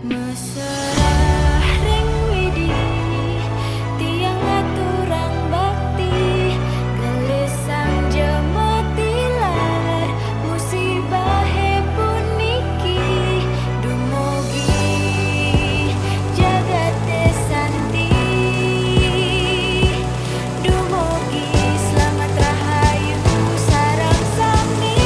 Mesra ring widi tiang aturang bakti gelisang jemetilar musibah puniki dumugi jagate santi dumugi selamat rahayu sarang sami.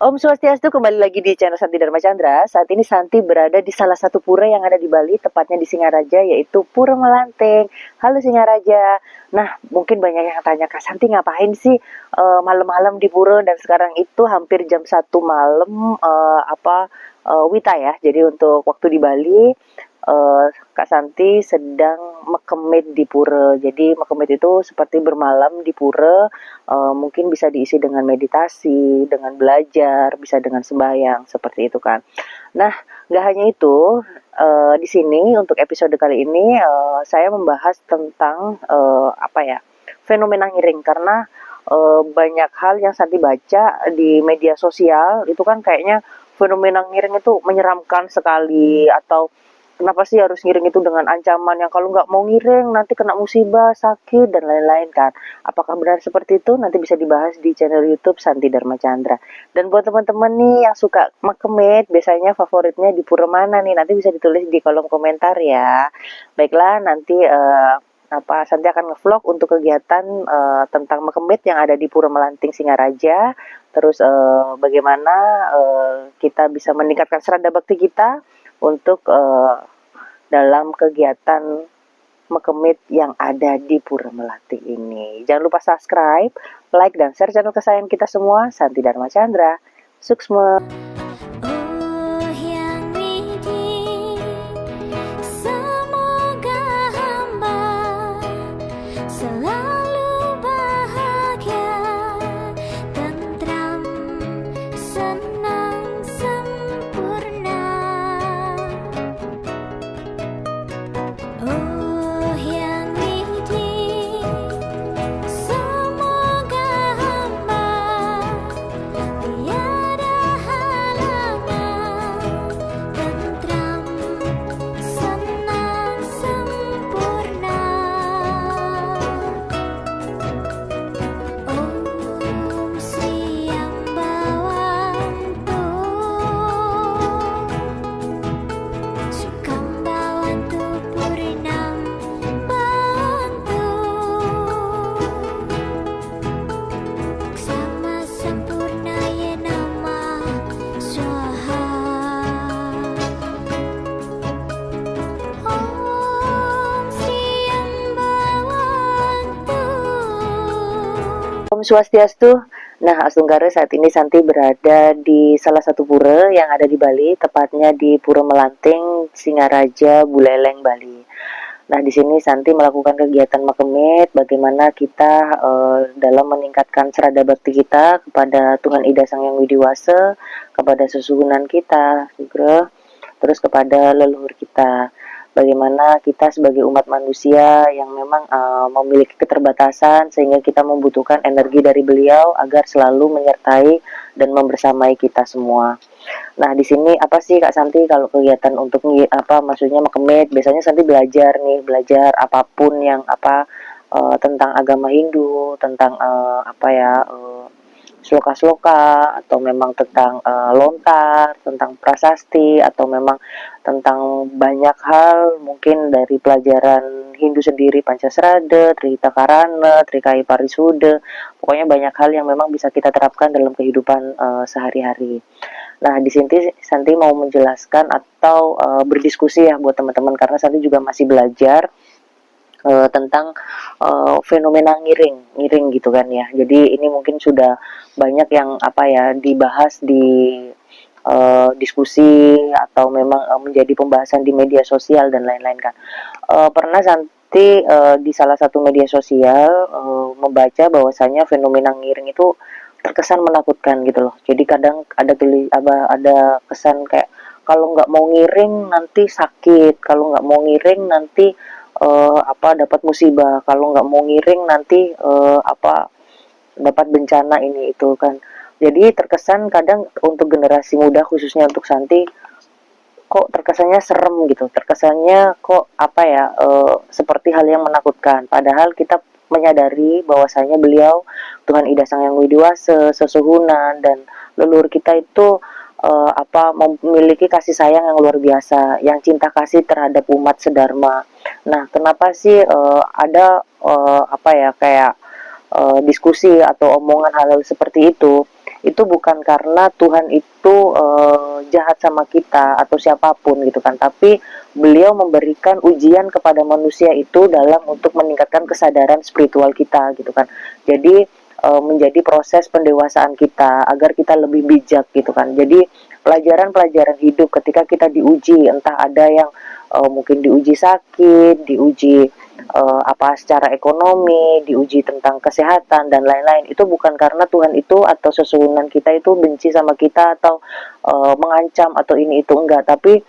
Om Swastiastu, kembali lagi di channel Santi Dharma Chandra. Saat ini Santi berada di salah satu pura yang ada di Bali, tepatnya di Singaraja, yaitu Pura Melanteng. Halo Singaraja. Nah, mungkin banyak yang tanya, Kak Santi ngapain sih malam-malam di pura? Dan sekarang itu hampir jam 1 malam, Wita ya. Jadi untuk waktu di Bali, Kak Santi sedang mekemit di pura. Jadi mekemit itu seperti bermalam di pura, mungkin bisa diisi dengan meditasi, dengan belajar, bisa dengan sembahyang, seperti itu kan. Nah, nggak hanya itu, di sini untuk episode kali ini saya membahas tentang fenomena ngiring, karena banyak hal yang Santi baca di media sosial itu kan kayaknya fenomena ngiring itu menyeramkan sekali, atau kenapa sih harus ngiring itu dengan ancaman yang kalau nggak mau ngiring nanti kena musibah, sakit, dan lain-lain kan. Apakah benar seperti itu? Nanti bisa dibahas di channel YouTube Santi Dharma Chandra. Dan buat teman-teman nih yang suka makemit, biasanya favoritnya di pura mana nih? Nanti bisa ditulis di kolom komentar ya. Baiklah, nanti Santi akan ngevlog untuk kegiatan tentang makemit yang ada di Pura Melanteng Singaraja. Terus bagaimana kita bisa meningkatkan serada bakti kita untuk dalam kegiatan mekemit yang ada di Pura Melati ini. Jangan lupa subscribe, like, dan share channel kesayangan kita semua, Santi Dharma Chandra. Suksma. Om Swastiastu. Nah, Astunggara, saat ini Santi berada di salah satu pura yang ada di Bali, tepatnya di Pura Melanteng, Singaraja, Buleleng, Bali. Nah, di sini Santi melakukan kegiatan makemit, bagaimana kita dalam meningkatkan serada bakti kita kepada Tuhan Ida Sang Yang Widiwasa, kepada susuhunan kita, juga terus kepada leluhur kita. bagaimana kita sebagai umat manusia yang memang memiliki keterbatasan sehingga kita membutuhkan energi dari beliau agar selalu menyertai dan membersamai kita semua. Nah, di sini apa sih Kak Santi kalau kegiatan untuk maksudnya Mekemit, biasanya Santi belajar nih, belajar apapun yang tentang agama Hindu, tentang sloka-sloka, atau memang tentang lontar, tentang prasasti, atau memang tentang banyak hal mungkin dari pelajaran Hindu sendiri, Pancasrada, Trihita Karana, Trikai Parisuda, pokoknya banyak hal yang memang bisa kita terapkan dalam kehidupan sehari-hari. Nah, di sini Santi mau menjelaskan atau berdiskusi ya buat teman-teman karena Santi juga masih belajar tentang fenomena ngiring gitu kan ya. Jadi ini mungkin sudah banyak yang dibahas di diskusi atau memang menjadi pembahasan di media sosial dan lain-lain kan. Pernah Santi di salah satu media sosial membaca bahwasanya fenomena ngiring itu terkesan menakutkan gitu loh. Jadi kadang ada kesan kayak kalau nggak mau ngiring nanti sakit, kalau nggak mau ngiring nanti dapat musibah, kalau nggak mau ngiring nanti dapat bencana ini itu kan. Jadi terkesan kadang untuk generasi muda khususnya untuk Santi kok terkesannya serem gitu, terkesannya kok seperti hal yang menakutkan. Padahal kita menyadari bahwasanya beliau Tuhan Ida Sang Yang Widiwasa, sesuhunan dan leluhur kita itu memiliki kasih sayang yang luar biasa, yang cinta kasih terhadap umat sedharma. Nah, kenapa sih ada diskusi atau omongan hal-hal seperti itu bukan karena Tuhan itu jahat sama kita atau siapapun gitu kan, tapi beliau memberikan ujian kepada manusia itu dalam untuk meningkatkan kesadaran spiritual kita gitu kan. Jadi menjadi proses pendewasaan kita agar kita lebih bijak gitu kan. Jadi pelajaran-pelajaran hidup ketika kita diuji, entah ada yang mungkin diuji sakit, diuji secara ekonomi, diuji tentang kesehatan dan lain-lain, itu bukan karena Tuhan itu atau sesuhunan kita itu benci sama kita atau mengancam atau ini itu, enggak, tapi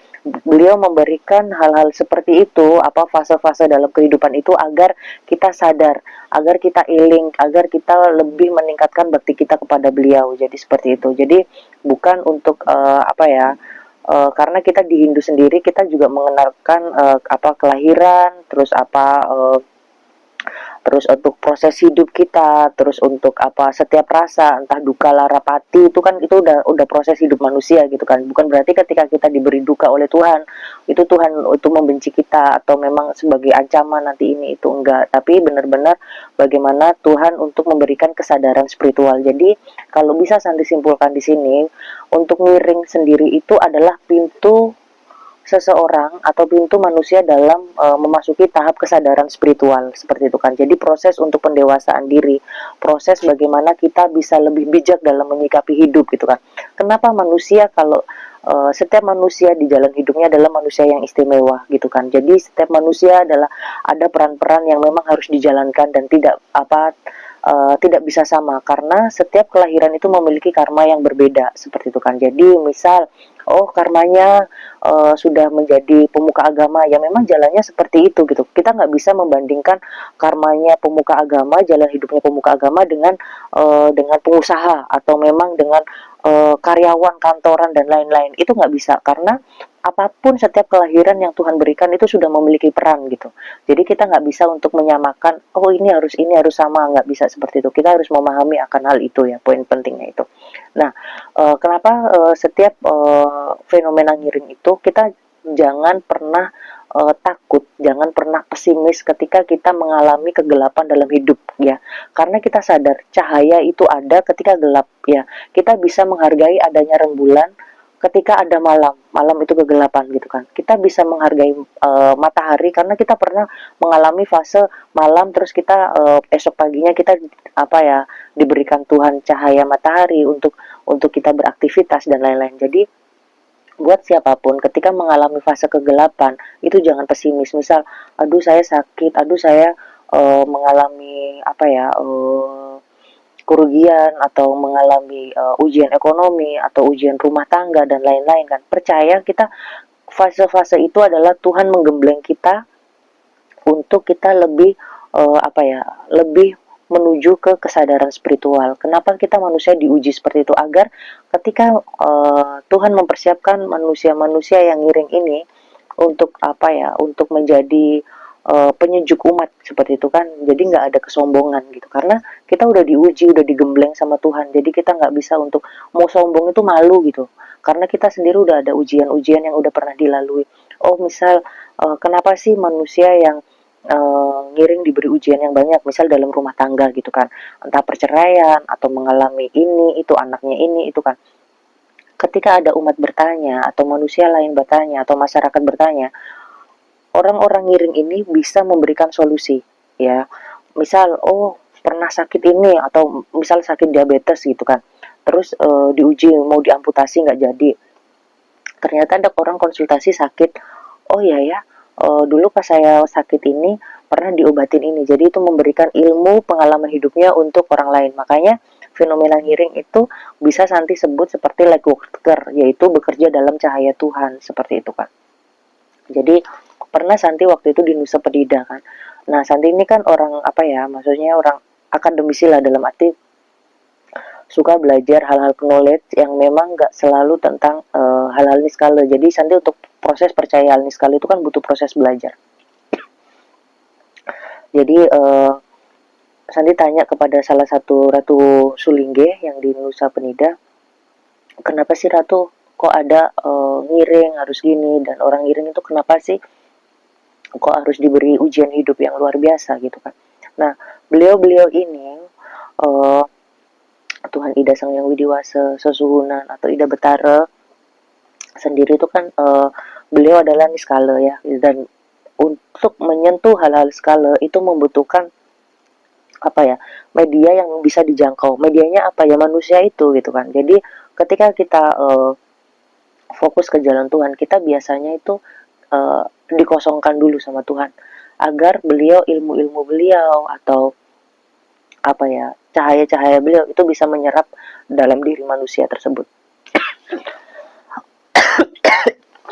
beliau memberikan hal-hal seperti itu, fase-fase dalam kehidupan itu agar kita sadar, agar kita iling, agar kita lebih meningkatkan bakti kita kepada beliau. Jadi seperti itu. Jadi bukan untuk karena kita di Hindu sendiri kita juga mengenalkan kelahiran, terus untuk proses hidup kita, terus untuk setiap rasa, entah duka lara pati, itu kan itu udah proses hidup manusia gitu kan. Bukan berarti ketika kita diberi duka oleh Tuhan itu membenci kita atau memang sebagai ancaman nanti ini itu, enggak, tapi benar-benar bagaimana Tuhan untuk memberikan kesadaran spiritual. Jadi kalau bisa Santi simpulkan di sini, untuk miring sendiri itu adalah pintu seseorang atau pintu manusia dalam memasuki tahap kesadaran spiritual seperti itu kan. Jadi proses untuk pendewasaan diri, proses bagaimana kita bisa lebih bijak dalam menyikapi hidup gitu kan. Kenapa manusia kalau setiap manusia di jalan hidupnya adalah manusia yang istimewa gitu kan. Jadi setiap manusia adalah ada peran-peran yang memang harus dijalankan dan tidak bisa sama karena setiap kelahiran itu memiliki karma yang berbeda seperti itu kan. Jadi misal karmanya sudah menjadi pemuka agama, ya memang jalannya seperti itu gitu. Kita nggak bisa membandingkan karmanya pemuka agama, jalan hidupnya pemuka agama dengan pengusaha atau memang dengan karyawan kantoran dan lain-lain. Itu nggak bisa karena apapun setiap kelahiran yang Tuhan berikan itu sudah memiliki peran gitu. Jadi kita nggak bisa untuk menyamakan ini harus sama, nggak bisa seperti itu. Kita harus memahami akan hal itu ya, poin pentingnya itu. Nah, kenapa setiap fenomena ngiring itu kita jangan pernah takut, jangan pernah pesimis ketika kita mengalami kegelapan dalam hidup ya. Karena kita sadar cahaya itu ada ketika gelap ya. Kita bisa menghargai adanya rembulan ketika ada malam itu kegelapan gitu kan. Kita bisa menghargai matahari karena kita pernah mengalami fase malam, terus kita esok paginya kita diberikan Tuhan cahaya matahari untuk kita beraktivitas dan lain-lain. Jadi buat siapapun ketika mengalami fase kegelapan itu jangan pesimis. Misal aduh saya sakit, aduh saya mengalami kerugian atau mengalami ujian ekonomi atau ujian rumah tangga dan lain-lain kan. Percaya kita fase-fase itu adalah Tuhan menggembleng kita untuk kita lebih lebih menuju ke kesadaran spiritual. Kenapa kita manusia diuji seperti itu? Agar ketika Tuhan mempersiapkan manusia-manusia yang ngiring ini untuk untuk menjadi penyejuk umat seperti itu kan. Jadi nggak ada kesombongan gitu. Karena kita udah diuji, udah digembleng sama Tuhan. Jadi kita nggak bisa untuk mau sombong itu malu gitu. Karena kita sendiri udah ada ujian-ujian yang udah pernah dilalui. Oh misal kenapa sih manusia yang ngiring diberi ujian yang banyak, misal dalam rumah tangga gitu kan, entah perceraian atau mengalami ini itu, anaknya ini itu kan. Ketika ada umat bertanya atau manusia lain bertanya atau masyarakat bertanya, orang-orang ngiring ini bisa memberikan solusi ya. Misal pernah sakit ini, atau misal sakit diabetes gitu kan, terus diuji mau diamputasi nggak jadi, ternyata ada orang konsultasi sakit, oh iya ya, dulu pas saya sakit ini pernah diobatin ini, jadi itu memberikan ilmu pengalaman hidupnya untuk orang lain. Makanya fenomena hearing itu bisa Santi sebut seperti light worker, yaitu bekerja dalam cahaya Tuhan, seperti itu kan. Jadi pernah Santi waktu itu di Nusa Penida kan. Nah Santi ini kan orang maksudnya orang akademisi lah, dalam arti suka belajar hal-hal knowledge yang memang nggak selalu tentang hal-hal niskala. Jadi Santi untuk proses percaya hal niskala itu kan butuh proses belajar. Jadi Santi tanya kepada salah satu Ratu Sulingge yang di Nusa Penida, kenapa sih Ratu kok ada ngiring harus gini, dan orang ngiring itu kenapa sih kok harus diberi ujian hidup yang luar biasa gitu kan. Nah beliau-beliau ini Tuhan Ida Sang Yang Widiwasa Sesuhunan atau Ida Betara sendiri itu kan beliau adalah niskala ya, dan untuk menyentuh hal-hal skala itu membutuhkan media yang bisa dijangkau. Medianya manusia itu gitu kan. Jadi ketika kita fokus ke jalan Tuhan, kita biasanya itu dikosongkan dulu sama Tuhan agar beliau, ilmu-ilmu beliau atau cahaya-cahaya beliau itu bisa menyerap dalam diri manusia tersebut.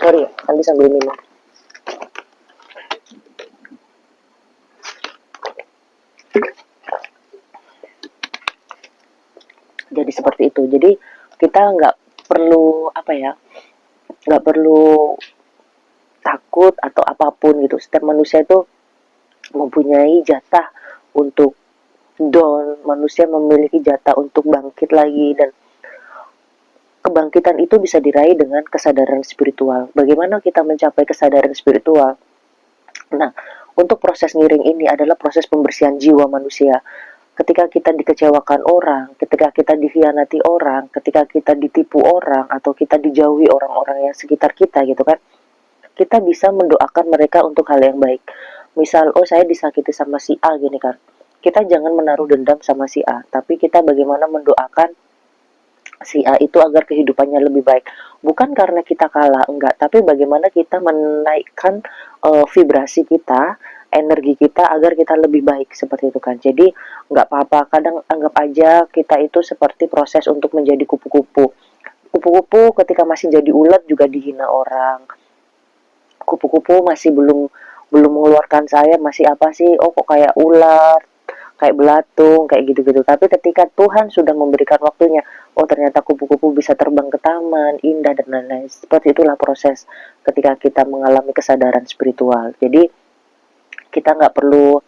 Sorry ya, nanti sambil minum. Jadi seperti itu. Jadi kita nggak perlu nggak perlu takut atau apapun gitu. Setiap manusia itu mempunyai jatah untuk down, manusia memiliki jatah untuk bangkit lagi, dan kebangkitan itu bisa diraih dengan kesadaran spiritual. Bagaimana kita mencapai kesadaran spiritual? Nah, untuk proses ngiring ini adalah proses pembersihan jiwa manusia. Ketika kita dikecewakan orang, ketika kita dikhianati orang, ketika kita ditipu orang, atau kita dijauhi orang-orang yang sekitar kita gitu kan, kita bisa mendoakan mereka untuk hal yang baik. Misal, saya disakiti sama si A gini kan, kita jangan menaruh dendam sama si A, tapi kita bagaimana mendoakan si A itu agar kehidupannya lebih baik. Bukan karena kita kalah, enggak, tapi bagaimana kita menaikkan vibrasi kita, energi kita agar kita lebih baik, seperti itu kan. Jadi nggak apa-apa, kadang anggap aja kita itu seperti proses untuk menjadi kupu-kupu. Kupu-kupu ketika masih jadi ulat juga dihina orang. Kupu-kupu masih belum mengeluarkan sayap, masih apa sih, kok kayak ular, kayak belatung, kayak gitu-gitu. Tapi ketika Tuhan sudah memberikan waktunya, ternyata kupu-kupu bisa terbang ke taman, indah dan lain-lain. Seperti itulah proses ketika kita mengalami kesadaran spiritual. Jadi kita nggak perlu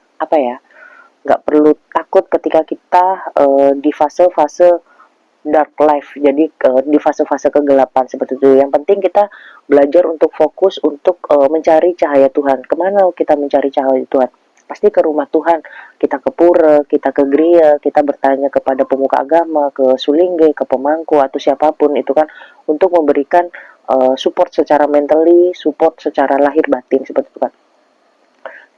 nggak perlu takut ketika kita di fase-fase dark life, jadi di fase-fase kegelapan seperti itu. Yang penting kita belajar untuk fokus untuk mencari cahaya Tuhan. Kemana kita mencari cahaya Tuhan? Pasti ke rumah Tuhan, kita ke pura, kita ke gereja, kita bertanya kepada pemuka agama, ke sulingge, ke pemangku atau siapapun itu kan, untuk memberikan support secara mentally, support secara lahir batin, seperti itu kan.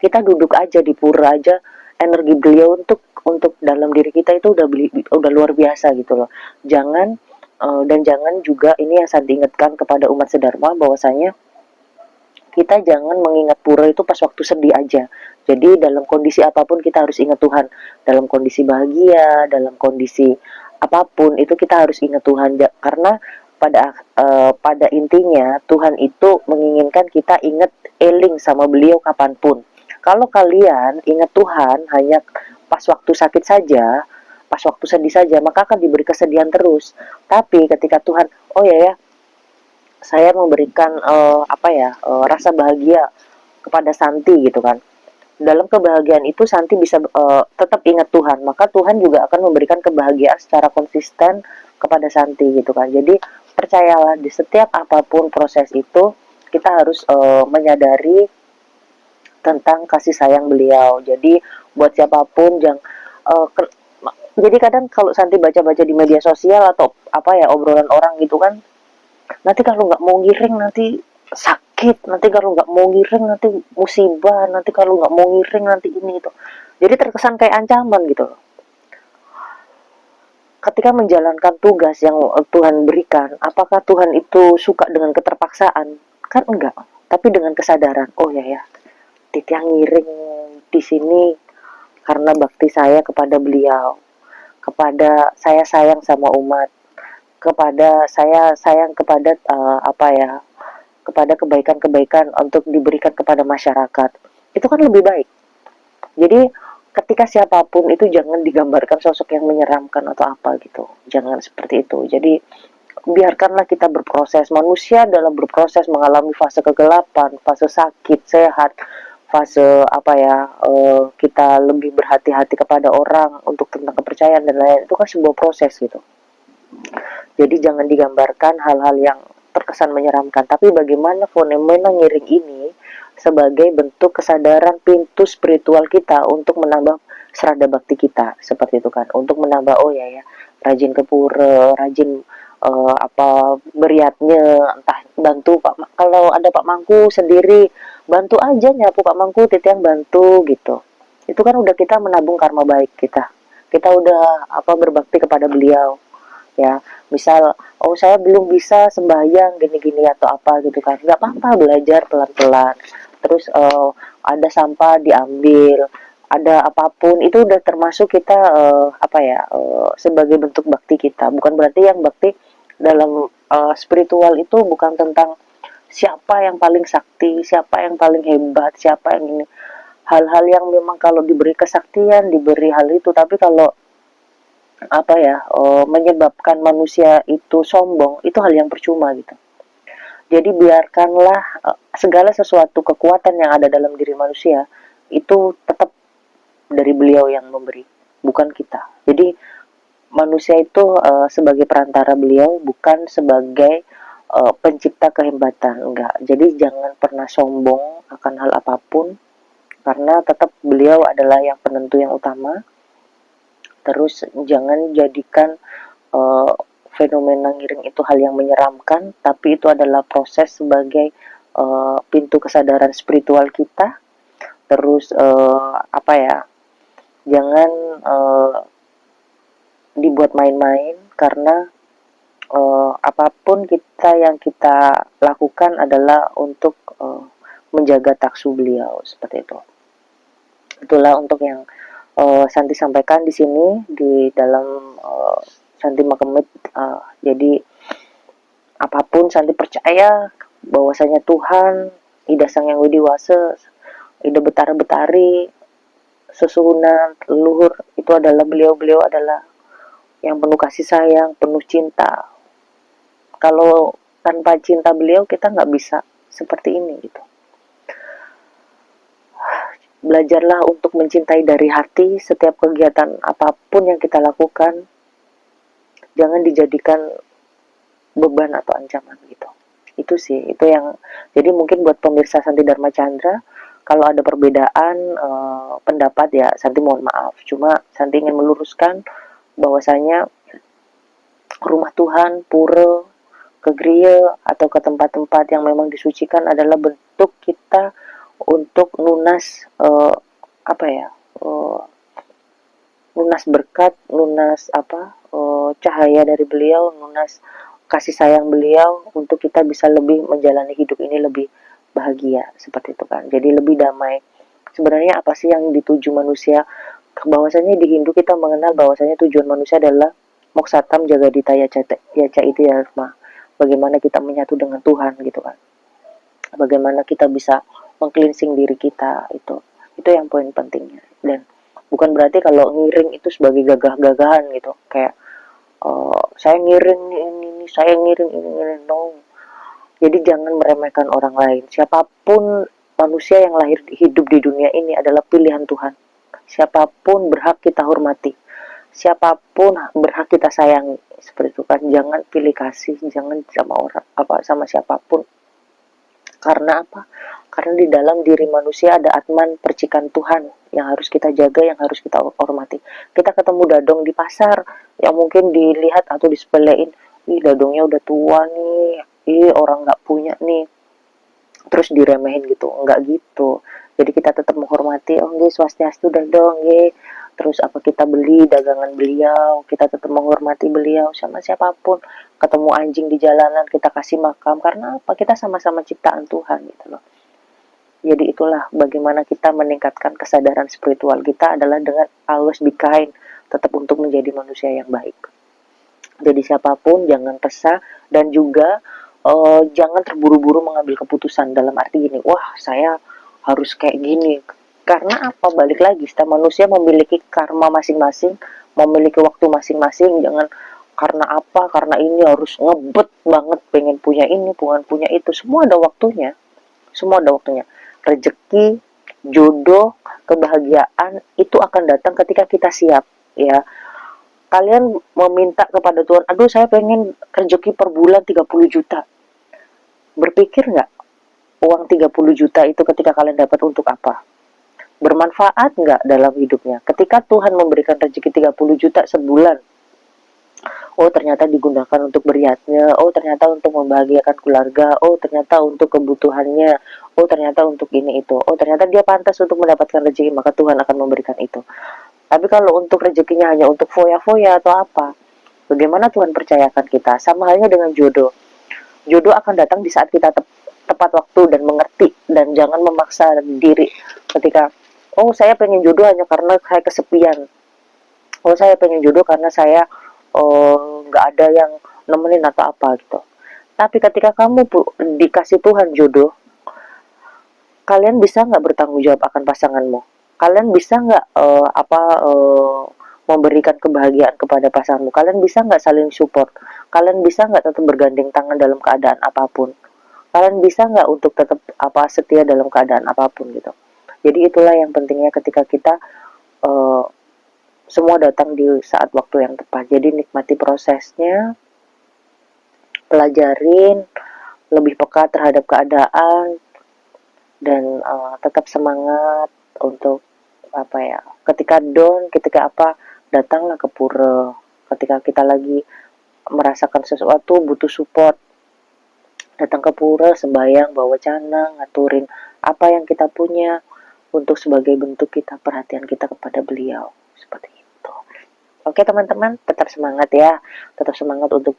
Kita duduk aja di pura aja, energi beliau untuk dalam diri kita itu udah luar biasa gitu loh. Jangan jangan juga, ini yang saya ingatkan kepada umat sedharma, bahwasanya kita jangan mengingat pura itu pas waktu sedih aja. Jadi dalam kondisi apapun kita harus ingat Tuhan. Dalam kondisi bahagia, dalam kondisi apapun itu kita harus ingat Tuhan. Karena pada intinya Tuhan itu menginginkan kita ingat eling sama beliau kapanpun. Kalau kalian ingat Tuhan hanya pas waktu sakit saja, pas waktu sedih saja, maka akan diberi kesedihan terus. Tapi ketika Tuhan, oh ya ya, saya memberikan rasa bahagia kepada Santi gitu kan. Dalam kebahagiaan itu Santi bisa tetap ingat Tuhan, maka Tuhan juga akan memberikan kebahagiaan secara konsisten kepada Santi gitu kan. Jadi percayalah, di setiap apapun proses itu kita harus menyadari tentang kasih sayang beliau. Jadi buat siapapun uh, jadi kadang kalau Santi baca-baca di media sosial atau obrolan orang gitu kan, nanti kalau nggak mau ngiring nanti sakit, nanti kalau nggak mau ngiring nanti musibah, nanti kalau nggak mau ngiring nanti ini itu. Jadi terkesan kayak ancaman gitu loh. Ketika menjalankan tugas yang Tuhan berikan, apakah Tuhan itu suka dengan keterpaksaan? Kan enggak, tapi dengan kesadaran. Oh ya ya, Titiang ngiring di sini karena bakti saya kepada beliau, kepada saya sayang sama umat, kepada saya sayang kepada kepada kebaikan-kebaikan untuk diberikan kepada masyarakat. Itu kan lebih baik. Jadi ketika siapapun itu jangan digambarkan sosok yang menyeramkan atau apa gitu. Jangan seperti itu. Jadi biarkanlah kita berproses. Manusia dalam berproses mengalami fase kegelapan, fase sakit, sehat, fase kita lebih berhati-hati kepada orang untuk tentang kepercayaan dan lain-lain. Itu kan sebuah proses gitu. Jadi jangan digambarkan hal-hal yang terkesan menyeramkan, tapi bagaimana fenomena ngiring ini sebagai bentuk kesadaran pintu spiritual kita untuk menambah serada bakti kita, seperti itu kan, untuk menambah oh ya ya, rajin ke pura, rajin beriatnya, entah bantu Pak, kalau ada Pak Mangku sendiri bantu aja nyapu Pak Mangku, Titiang bantu gitu. Itu kan udah kita menabung karma baik kita udah berbakti kepada beliau ya. Misal oh saya belum bisa sembahyang gini-gini atau apa gitu kan, nggak apa-apa, belajar pelan-pelan. Terus ada sampah diambil, ada apapun itu udah termasuk kita sebagai bentuk bakti kita. Bukan berarti yang bakti dalam spiritual itu bukan tentang siapa yang paling sakti, siapa yang paling hebat, siapa yang ini. Hal-hal yang memang kalau diberi kesaktian, diberi hal itu, tapi kalau menyebabkan manusia itu sombong, itu hal yang percuma gitu. Jadi biarkanlah segala sesuatu kekuatan yang ada dalam diri manusia itu tetap dari beliau yang memberi, bukan kita. Jadi manusia itu sebagai perantara beliau, bukan sebagai pencipta kehebatan, enggak. Jadi jangan pernah sombong akan hal apapun, karena tetap beliau adalah yang penentu yang utama. Terus jangan jadikan fenomena ngiring itu hal yang menyeramkan, tapi itu adalah proses sebagai pintu kesadaran spiritual kita. Terus jangan dibuat main-main, karena apapun yang kita lakukan adalah untuk menjaga taksu beliau, seperti itu. Itulah untuk yang Santi sampaikan di sini di dalam Santi Makemit. Jadi apapun Santi percaya bahwasanya Tuhan Ida Sang Yang Widiwasa, Ida Betara Betari, sesuhunan leluhur itu adalah beliau adalah yang penuh kasih sayang, penuh cinta. Kalau tanpa cinta beliau kita nggak bisa seperti ini gitu. Belajarlah untuk mencintai dari hati. Setiap kegiatan apapun yang kita lakukan jangan dijadikan beban atau ancaman gitu. Itu sih, itu yang jadi mungkin buat pemirsa Santi Dharma Chandra, kalau ada perbedaan pendapat ya Santi mohon maaf. Cuma Santi ingin meluruskan bahwasanya rumah Tuhan, pura, ke gereja atau ke tempat-tempat yang memang disucikan adalah bentuk kita untuk lunas lunas berkat, lunas cahaya dari beliau, lunas kasih sayang beliau, untuk kita bisa lebih menjalani hidup ini lebih bahagia, seperti itu kan. Jadi lebih damai. Sebenarnya apa sih yang dituju manusia? Bahwasanya di Hindu kita mengenal bahwasanya tujuan manusia adalah moksatam jagadita yaca itu ya, bagaimana kita menyatu dengan Tuhan gitu kan, bagaimana kita bisa meng-cleansing diri kita. Itu yang poin pentingnya. Dan bukan berarti kalau ngiring itu sebagai gagah-gagahan gitu, kayak saya ngiring ini, saya ngiring ini, no. Jadi jangan meremehkan orang lain. Siapapun manusia yang lahir hidup di dunia ini adalah pilihan Tuhan. Siapapun berhak kita hormati, siapapun berhak kita sayangi. Seperti itu kan. Jangan pilih kasih, jangan sama orang sama siapapun. Karena apa? Karena di dalam diri manusia ada atman percikan Tuhan yang harus kita jaga, yang harus kita hormati. Kita ketemu dadong di pasar yang mungkin dilihat atau disepelein, ih dadongnya udah tua nih, ih orang nggak punya nih, terus diremehin gitu. Enggak gitu. Jadi kita tetap menghormati, oh nggih swastiastu dadong nggih. Terus apa, kita beli dagangan beliau, kita tetap menghormati beliau sama siapapun. Ketemu anjing di jalanan kita kasih makan, karena apa? Kita sama-sama ciptaan Tuhan gitu loh. Jadi itulah bagaimana kita meningkatkan kesadaran spiritual kita adalah dengan always be kind, tetap untuk menjadi manusia yang baik. Jadi siapapun jangan resah, dan juga jangan terburu-buru mengambil keputusan dalam arti gini, wah saya harus kayak gini. Karena apa? Balik lagi, setiap manusia memiliki karma masing-masing, memiliki waktu masing-masing. Jangan karena apa, karena ini harus ngebet banget pengen punya ini, pengen punya itu. Semua ada waktunya. Semua ada waktunya. Rezeki, jodoh, kebahagiaan itu akan datang ketika kita siap, ya. Kalian meminta kepada Tuhan, aduh saya pengen rezeki per bulan 30 juta. Berpikir nggak, uang 30 juta itu ketika kalian dapat untuk apa? Bermanfaat nggak dalam hidupnya? Ketika Tuhan memberikan rezeki 30 juta sebulan, oh ternyata digunakan untuk beriatnya, oh ternyata untuk membahagiakan keluarga, oh ternyata untuk kebutuhannya, oh ternyata untuk ini itu, oh ternyata dia pantas untuk mendapatkan rezeki, maka Tuhan akan memberikan itu. Tapi kalau untuk rezekinya hanya untuk foya-foya atau apa, bagaimana Tuhan percayakan kita? Sama halnya dengan jodoh. Jodoh akan datang di saat kita tepat waktu dan mengerti, dan jangan memaksa diri ketika, oh saya pengen jodoh hanya karena saya kesepian, oh saya pengen jodoh karena saya nggak ada yang nemenin atau apa gitu. Tapi ketika kamu dikasih Tuhan jodoh, kalian bisa nggak bertanggung jawab akan pasanganmu? Kalian bisa nggak memberikan kebahagiaan kepada pasanganmu? Kalian bisa nggak saling support? Kalian bisa nggak tetap bergandeng tangan dalam keadaan apapun? Kalian bisa nggak untuk tetap setia dalam keadaan apapun gitu? Jadi itulah yang pentingnya ketika kita semua datang di saat waktu yang tepat. Jadi nikmati prosesnya, pelajarin, lebih peka terhadap keadaan, dan tetap semangat untuk ketika down, ketika datanglah ke pura. Ketika kita lagi merasakan sesuatu butuh support, datang ke pura, sembahyang, bawa canang, ngaturin apa yang kita punya untuk sebagai bentuk kita perhatian kita kepada beliau, seperti itu. Oke teman-teman, tetap semangat ya, tetap semangat untuk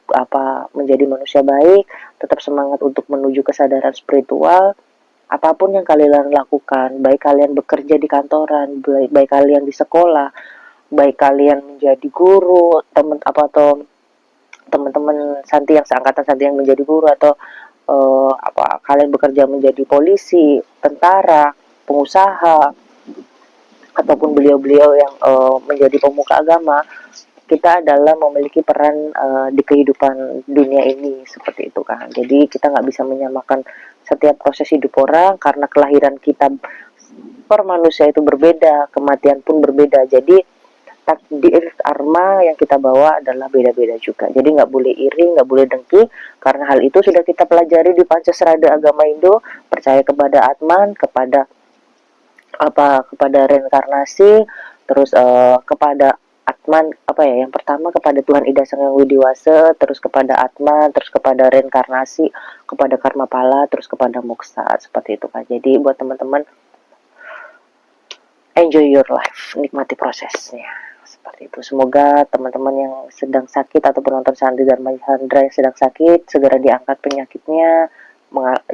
menjadi manusia baik, tetap semangat untuk menuju kesadaran spiritual. Apapun yang kalian lakukan, baik kalian bekerja di kantoran, baik kalian di sekolah, baik kalian menjadi guru, atau teman-teman Santi yang seangkatan Santi yang menjadi guru, atau kalian bekerja menjadi polisi, tentara, pengusaha, ataupun beliau-beliau yang menjadi pemuka agama, kita adalah memiliki peran di kehidupan dunia ini, seperti itu kan. Jadi kita nggak bisa menyamakan setiap proses hidup orang, karena kelahiran kita per manusia itu berbeda, kematian pun berbeda. Jadi takdir karma yang kita bawa adalah beda-beda juga. Jadi nggak boleh iri, nggak boleh dengki, karena hal itu sudah kita pelajari di Pancasrada Agama Indo. Percaya kepada Atman, kepada reinkarnasi, terus kepada Atman, yang pertama kepada Tuhan Ida Sang Hyang Widiwasa, terus kepada Atman, terus kepada reinkarnasi, kepada karma pala, terus kepada moksa, seperti itu kan. Jadi buat teman-teman, enjoy your life, nikmati prosesnya, seperti itu. Semoga teman-teman yang sedang sakit atau penonton Santi Dharma Chandra yang sedang sakit segera diangkat penyakitnya,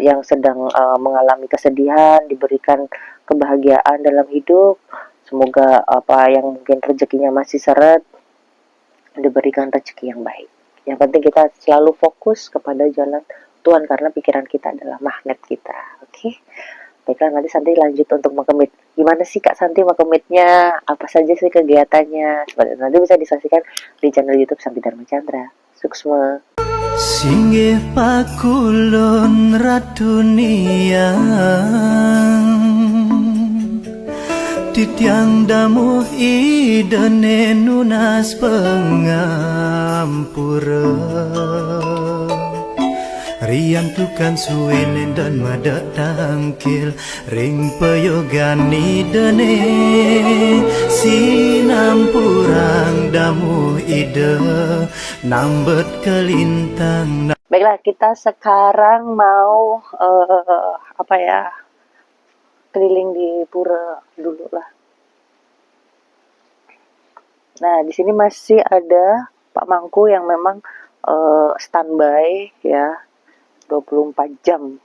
yang sedang mengalami kesedihan diberikan kebahagiaan dalam hidup. Semoga yang mungkin rezekinya masih seret diberikan rezeki yang baik Yang penting kita selalu fokus kepada jalan Tuhan karena pikiran kita adalah magnet kita. Oke. Baiklah, nanti Santi lanjut untuk mengkemit. Gimana sih Kak Santi mengkemitnya? Apa saja sih kegiatannya? Seperti itu. Nanti bisa disaksikan di channel YouTube Santi Dharma Chandra. Suksma. Singgih pakulun ratunian Titiang damu idene nunas pengampura Rian tukan suwenen dan madak tangkil Ring peyogani dene Sinampurang damu ide Nambet kelintang. Baiklah, kita sekarang mau keliling di pura dulu lah. Nah, di sini masih ada Pak Mangku yang memang standby ya 24 jam.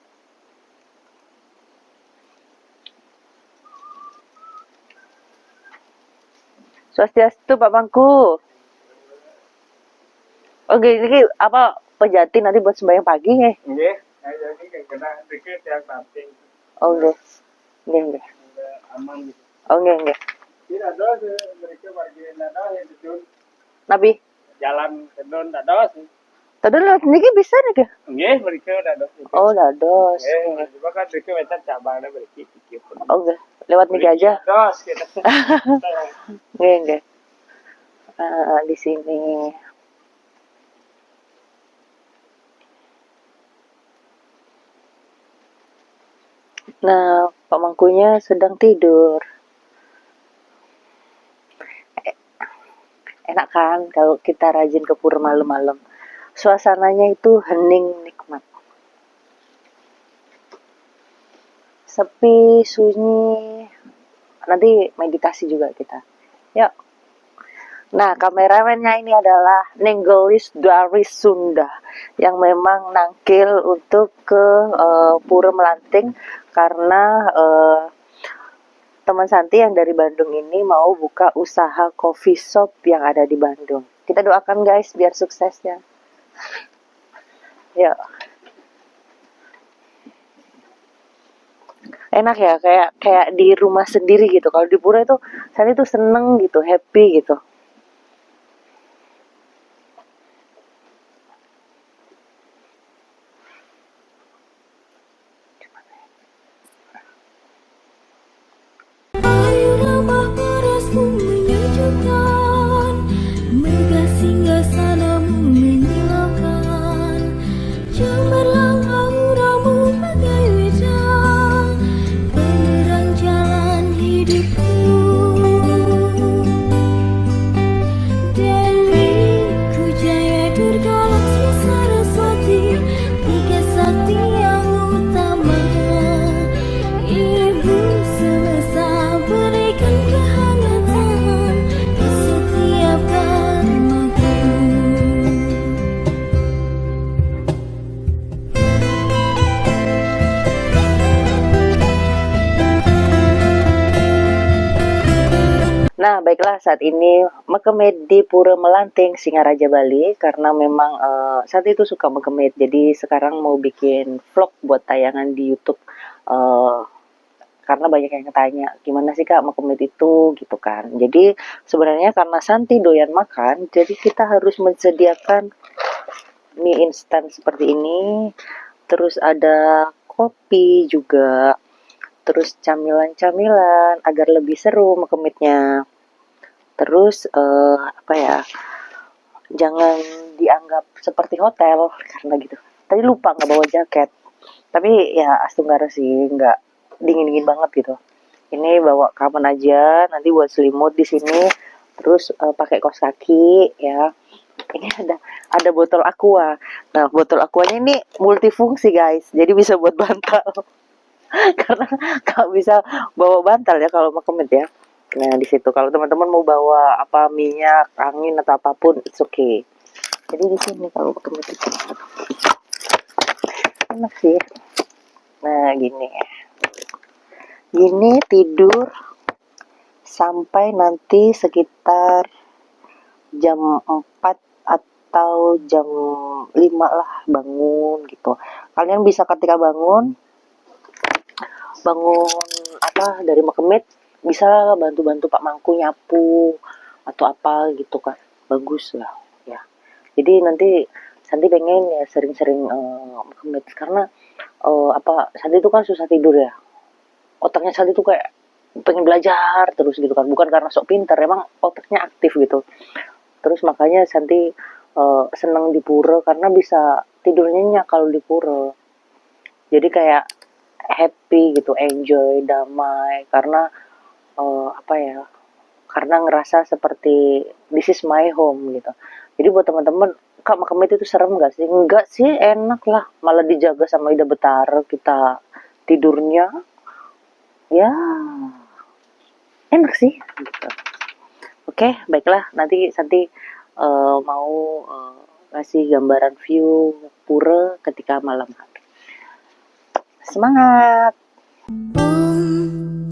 Swastiastu Pak Mangku. Oke, ini apa pejati nanti buat sembahyang pagi ya? Nggih, jadi kena dikit yang samping. Oh, nggih. Nggih. Aman gitu. Oh, nggih. Tidak ada mereka pergi nada yang itu Nabi, jalan kedon ada sih. tadi lewat niki bisa nih. Nggih, mereka ada. Oh, dados. Eh, coba kan mereka wetan cabangnya mereka pikir. Oh, nggih. Lewat niki aja. Dos kita. Nggih. Di sini. Nah, Pak Mangkunya sedang tidur. Enak kan kalau kita rajin ke pura malam-malam. Suasananya itu hening nikmat. Sepi, sunyi. Nanti meditasi juga kita. Yuk. Nah, kameramennya ini adalah Nenggelis dari Sunda yang memang nangkil untuk ke Pura Melanting karena teman Santi yang dari Bandung ini mau buka usaha coffee shop yang ada di Bandung. Kita doakan guys biar sukses ya. Ya. Enak ya kayak di rumah sendiri gitu. Kalau di pura itu Santi tuh seneng gitu, happy gitu. Air ramah parasmu menyejukkan, megah singgah sanamu menyilaukan, cemerlang auramu bagai wajah, penerang jalan hidupku. Dewi Kujaya Durga Laksmi Saraswati, tiga sakti yang utama. Ibu semesta berikan kehangatan di setiap karmaku. Nah, baiklah saat ini mekemit di Pura Melanting, Singaraja, Bali karena memang saat itu suka mekemit. Jadi sekarang mau bikin vlog buat tayangan di YouTube. Karena banyak yang tanya, gimana sih Kak mekemit itu gitu kan. Jadi sebenarnya karena Santi doyan makan, jadi kita harus menyediakan mie instan seperti ini. Terus ada kopi juga. Terus camilan-camilan agar lebih seru mekemitnya. Terus jangan dianggap seperti hotel karena gitu. Tadi lupa nggak bawa jaket. Tapi ya Asunggara sih nggak dingin-dingin banget gitu. Ini bawa kapan aja, nanti buat selimut di sini. Terus pakai kaos kaki ya. Ini ada botol aqua. Nah, botol aquanya ini multifungsi guys. Jadi bisa buat bantal. Karena nggak bisa bawa bantal ya kalau mau kemit ya. Nah, di situ kalau teman-teman mau bawa apa minyak, angin atau apapun, it's okay. Jadi di sini kalau mau kemit itu enak sih. Nah, gini tidur sampai nanti sekitar jam 4 atau jam 5 lah bangun gitu. Kalian bisa ketika bangun apa dari Mekemit, bisa bantu-bantu Pak Mangku nyapu atau apa gitu kan, bagus lah ya. Jadi nanti Santi pengen ya sering-sering Mekemit, karena apa, Santi itu kan susah tidur ya, otaknya Santi tuh kayak pengen belajar terus gitu kan, bukan karena sok pintar, emang otaknya aktif gitu. Terus makanya Santi seneng di pura karena bisa tidur nyenyak kalau di pura. Jadi kayak happy gitu, enjoy, damai, karena apa ya, karena ngerasa seperti this is my home gitu. Jadi buat teman-teman, Kak Mekemit itu serem gak sih? Enggak sih, enak lah, malah dijaga sama Ida Betara, kita tidurnya ya enak sih gitu. Oke, baiklah, nanti Santi mau ngasih gambaran view pura ketika malam hari. Semangat! Om